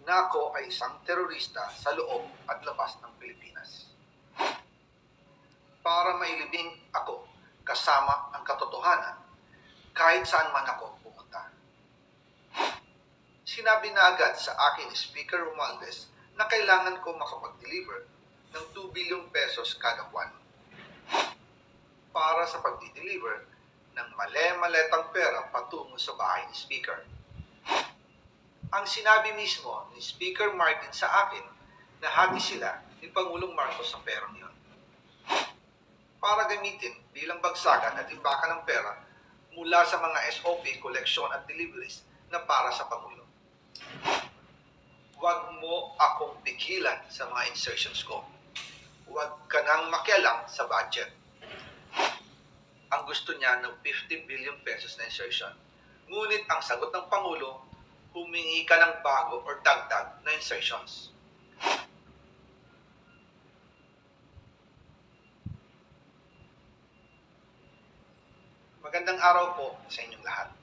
na ako ay isang terorista sa loob at labas ng Pilipinas. Para mailibing ako kasama ang katotohanan kahit saan man ako pumunta. Sinabi na agad sa akin ni Speaker Romualdez na kailangan ko makapag-deliver ng 2 billion pesos kada buwan para sa pagdi-deliver ng male-maletang pera patungo sa bahay ni Speaker. Ang sinabi mismo ni Speaker Martin sa akin na hati sila ni Pangulong Marcos sa perang yun para gamitin bilang bagsakan at imbakan ng pera mula sa mga SOP, collection at deliveries na para sa Pangulo. Huwag mo akong pigilan sa mga insertions ko. Huwag ka nang makialam sa budget. Ang gusto niya ng 50 billion pesos na insertion. Ngunit ang sagot ng Pangulo, humingi ka ng bago or dagdag na insertions. Magandang araw po sa inyong lahat.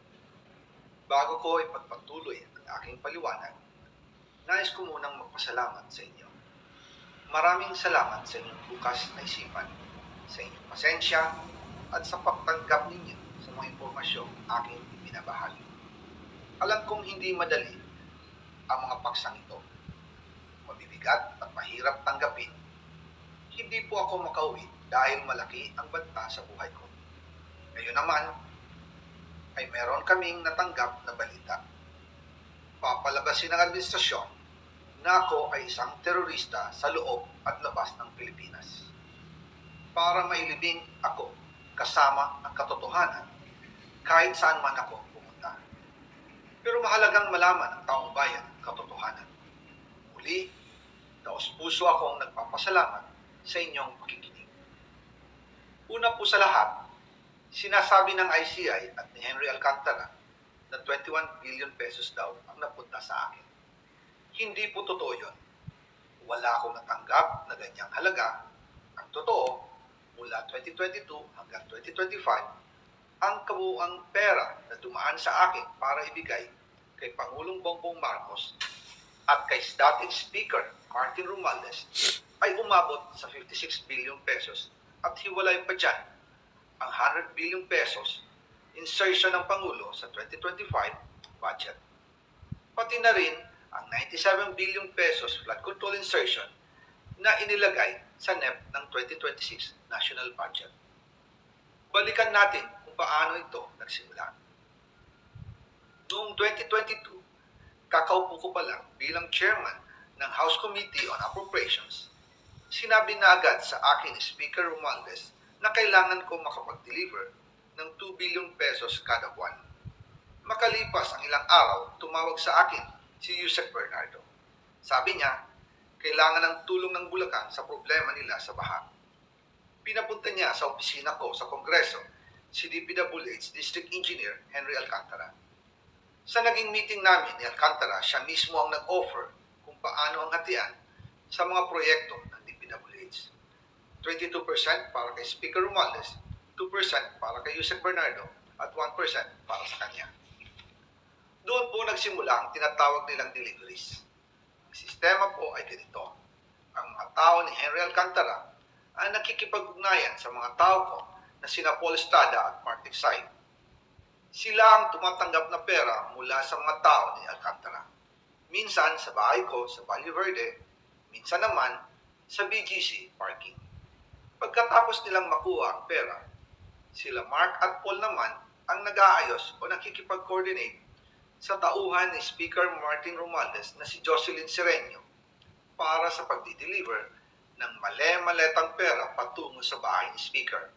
Bago ko ipagpatuloy ang aking paliwanag, nais ko munang magpasalamat sa inyo. Maraming salamat sa inyong bukas na isipan, sa inyong pasensya, at sa pagtanggap ninyo sa mga impormasyong aking ibinabahagi. Alam kong hindi madali ang mga paksang ito. Mabibigat at mahirap tanggapin. Hindi po ako makauwi dahil malaki ang banta sa buhay ko. Ngayon naman, ay meron kaming natanggap na balita. Papalabasin ng administrasyon na ako ay isang terorista sa loob at labas ng Pilipinas. Para mailibing ako kasama ang katotohanan kahit saan man ako pumunta. Pero mahalagang malaman ng taong bayan ang katotohanan. Muli, taos-puso akong nagpapasalamat sa inyong pakikinig. Una po sa lahat, sinasabi ng ICI at ni Henry Alcantara na 21 billion pesos daw ang napunta sa akin. Hindi po totoo yun. Wala akong natanggap na ganyang halaga. Ang totoo, mula 2022 hanggang 2025, ang kabuuang pera na dumaan sa akin para ibigay kay Pangulong Bongbong Marcos at kay dating Speaker Martin Romualdez ay umabot sa 56 billion pesos at hiwalay pa dyan ang 100 billion pesos insertion ng Pangulo sa 2025 budget. Pati na rin ang 97 billion pesos flood control insertion na inilagay sa NEP ng 2026 national budget. Balikan natin kung paano ito nagsimula. Noong 2022, kakaupo ko pa lang bilang chairman ng House Committee on Appropriations, sinabi na agad sa akin ni Speaker Romualdez na kailangan ko makapag-deliver ng 2 billion pesos kada buwan. Makalipas ang ilang araw, tumawag sa akin si Yusek Bernardo. Sabi niya, kailangan ng tulong ng Bulacan sa problema nila sa baha. Pinapunta niya sa opisina ko sa Kongreso si DPWH District Engineer Henry Alcantara. Sa naging meeting namin ni Alcantara, siya mismo ang nag-offer kung paano ang hatian sa mga proyekto ng DPWH. 22% para kay Speaker Romualdez, 2% para kay Yusek Bernardo, at 1% para sa kanya. Doon po nagsimula ang tinatawag nilang deliveries. Ang sistema po ay ganito. Ang mga tao ni Henry Alcantara ay nakikipag-ugnayan sa mga tao ko na sina Paul Estrada at Mark Tigsay. Sila ang tumatanggap na pera mula sa mga tao ni Alcantara. Minsan sa bahay ko sa Valle Verde, minsan naman sa BGC parking. Pagkatapos nilang makuha ang pera, sila Mark at Paul naman ang nag-aayos o nakikipag-coordinate sa tauhan ni Speaker Martin Romualdez na si Jocelyn Sereno para sa pagdi-deliver ng male-maletang pera patungo sa bahay ni Speaker.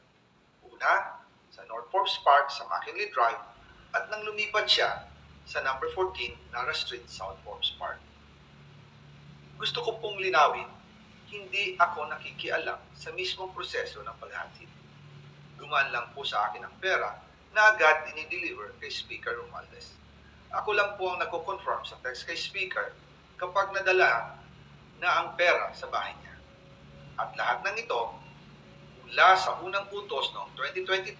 Una, sa North Forbes Park sa McKinley Drive at nang lumipat siya sa number 14 Nara Street, South Forbes Park. Gusto ko pong linawin, hindi ako nakikialam sa mismong proseso ng paghatid. Dumaan lang po sa akin ang pera na agad dinideliver kay Speaker Romualdez. Ako lang po ang nagko-confirm sa text kay Speaker kapag nadala na ang pera sa bahay niya. At lahat ng ito, mula sa unang utos noong 2022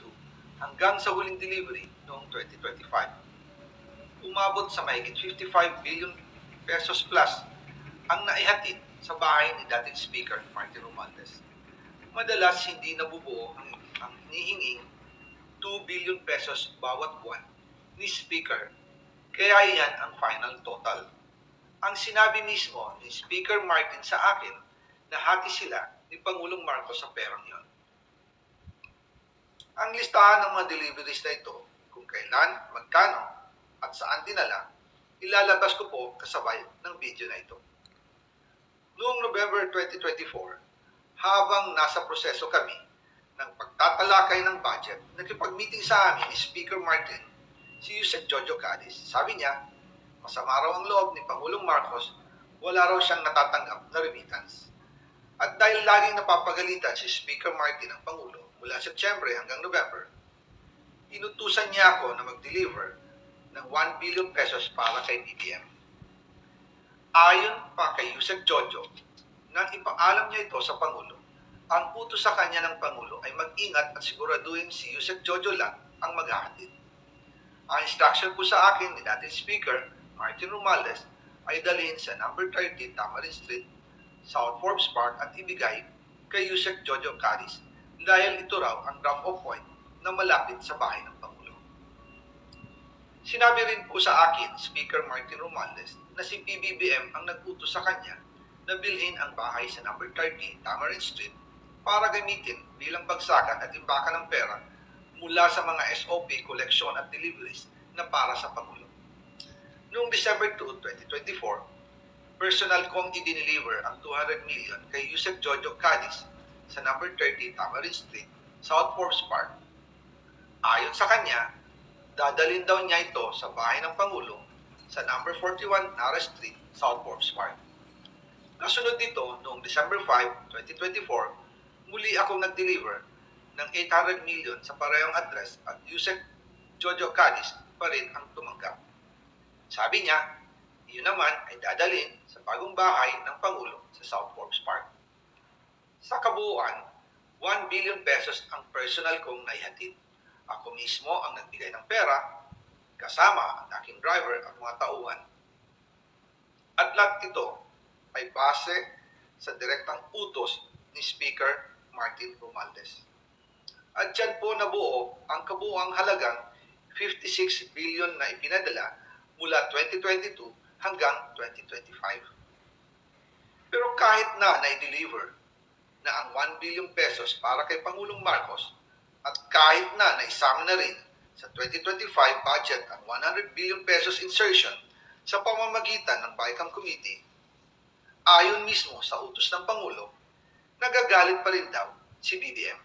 hanggang sa huling delivery noong 2025, umabot sa mahigit 55 billion pesos plus ang naihatid sa bahay ni dating Speaker Martin Romualdez. Madalas hindi nabubuo ang hinihinging 2 billion pesos bawat buwan ni Speaker, kaya iyan ang final total. Ang sinabi mismo ni Speaker Martin sa akin na hati sila ni Pangulong Marcos sa perang yon. Ang listahan ng mga deliveries na ito, kung kailan, magkano, at saan dinala, ilalabas ko po kasabay ng video na ito. Noong November 2024, habang nasa proseso kami ng pagtatalakay ng budget, nakipag-meeting sa amin ni Speaker Martin, si Yusek Jojo Cadiz. Sabi niya, masama raw ang loob ni Pangulong Marcos, wala raw siyang natatanggap na remittance. At dahil laging napapagalitan si Speaker Martin ng Pangulo mula Setyembre hanggang November, inutusan niya ako na mag-deliver ng 1 billion pesos para kay BBM. Ayon pa kay Yusek Jojo, nang ipaalam niya ito sa Pangulo, ang utos sa kanya ng Pangulo ay mag-ingat at siguraduhin si Yusek Jojo lang ang maghahatid. Ang instruction po sa akin ni dating Speaker Martin Romualdez ay dalhin sa number 30 Tamarin Street, South Forbes Park at ibigay kay Yusek Jojo Cadiz dahil ito raw ang drop-off point na malapit sa bahay ng Pangulo. Sinabi rin po sa akin, Speaker Martin Romualdez, na si PBBM ang nag-utos sa kanya na bilhin ang bahay sa number 30 Tamarin Street para gamitin bilang bagsakan at imbakan ng pera mula sa mga SOP, koleksyon at deliveries na para sa Pangulo. Noong December 2, 2024, personal kong i-deliver ang 200 million kay Yusek Jojo Cadiz sa number 30 Tamarin Street, South Forbes Park. Ayon sa kanya, dadalhin daw niya ito sa bahay ng Pangulo sa number 41 Nara Street, South Forbes Park. Kasunod nito, noong December 5, 2024, muli akong nag-deliver ng 800 million sa parehong address at Yusek Jojo Cadiz pa rin ang tumanggap. Sabi niya, iyon naman ay dadalhin sa bagong bahay ng Pangulo sa South Forbes Park. Sa kabuuan, 1 billion pesos ang personal kong naihatid. Ako mismo ang nagbigay ng pera, kasama ang aking driver at mga tauhan. At lahat ito ay base sa direktang utos ni Speaker Martin Romualdez. At dyan po nabuo ang kabuuang halagang 56 billion na ipinadala mula 2022 hanggang 2025. Pero kahit na na-deliver na ang 1 billion pesos para kay Pangulong Marcos at kahit na naisama na rin sa 2025 budget ang 100 billion pesos insertion sa pamamagitan ng BICAM Committee, ayon mismo sa utos ng Pangulo, nagagalit pa rin daw si BBM.